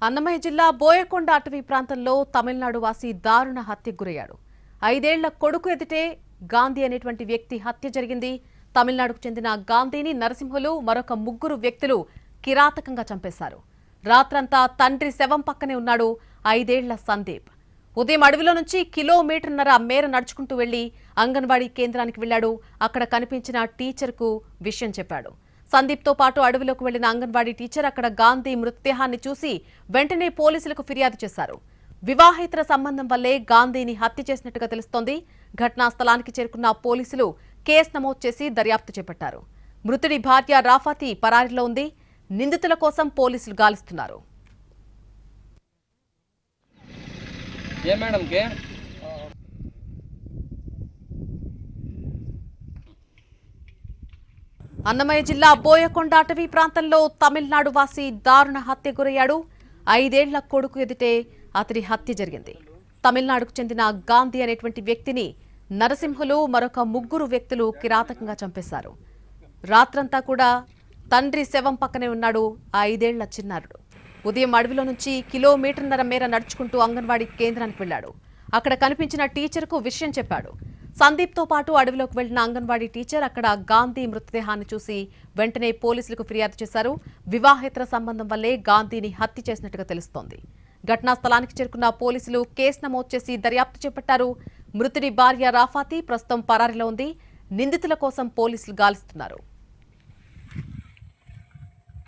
అన్నమయ్య జిల్లా బోయకొండ అటవీ ప్రాంతంలో తమిళనాడు వాసి దారుణ హత్యకు గురయ్యాడు. 5 ఏళ్ల కొడుకు ఎదుటే గాంధీ అనేటువంటి వ్యక్తి హత్య జరిగింది. తమిళనాడుకు చెందిన గాంధీని నరసింహులు మరొక 3 వ్యక్తులు కిరాతకంగా చంపేశారు. రాత్రంతా తండ్రి శవం పక్కనే ఉన్నాడు 5 ఏళ్ల సందీప్. ఉదయం అడవిలో నుంచి కిలోమీటర్న్నర మేర నడుచుకుంటూ వెళ్లి అంగన్వాడీ కేంద్రానికి వెళ్లాడు. అక్కడ కనిపించిన టీచర్కు విషయం చెప్పాడు. సందీప్ తో పాటు అడవిలోకి వెళ్లిన అంగన్వాడీ టీచర్ అక్కడ గాంధీ మృతదేహాన్ని చూసి వెంటనే పోలీసులకు ఫిర్యాదు చేశారు. వివాహేతర సంబంధం వల్లే గాంధీని హత్య చేసినట్టుగా తెలుస్తోంది. ఘటనా స్థలానికి చేరుకున్న పోలీసులు కేసు నమోదు చేసి దర్యాప్తు చేపట్టారు. మృతుడి భార్య రాఫాతి పరారీలో ఉంది. నిందితుల కోసం పోలీసులు గాలిస్తున్నారు. అన్నమయ్య జిల్లా బోయకొండ అటవీ ప్రాంతంలో తమిళనాడు వాసి దారుణ హత్య గురయ్యాడు. 5 ఏళ్ల కొడుకు ఎదుటే అతడి హత్య జరిగింది. తమిళనాడుకు చెందిన గాంధీ అనేటువంటి వ్యక్తిని నరసింహులు మరొక 3 వ్యక్తులు కిరాతకంగా చంపేశారు. రాత్రంతా కూడా తండ్రి శవం పక్కనే ఉన్నాడు 5 ఏళ్ల చిన్నారుడు. ఉదయం అడవిలో నుంచి కిలోమీటర్న్నర మేర నడుచుకుంటూ అంగన్వాడీ కేంద్రానికి వెళ్లాడు. అక్కడ కనిపించిన టీచర్కు విషయం చెప్పాడు. సందీప్ తో పాటు అడవిలోకి వెళ్లిన అంగన్వాడీ టీచర్ అక్కడ గాంధీ మృతదేహాన్ని చూసి వెంటనే పోలీసులకు ఫిర్యాదు చేశారు. వివాహేతర సంబంధం వల్లే గాంధీని హత్య చేసినట్టుగా తెలుస్తోంది. ఘటనా స్థలానికి చేరుకున్న పోలీసులు కేసు నమోదు చేసి దర్యాప్తు చేపట్టారు. మృతుడి భార్య రాఫాతి ప్రస్తుతం పరారీలో ఉంది. నిందితుల కోసం పోలీసులు గాలిస్తున్నారు.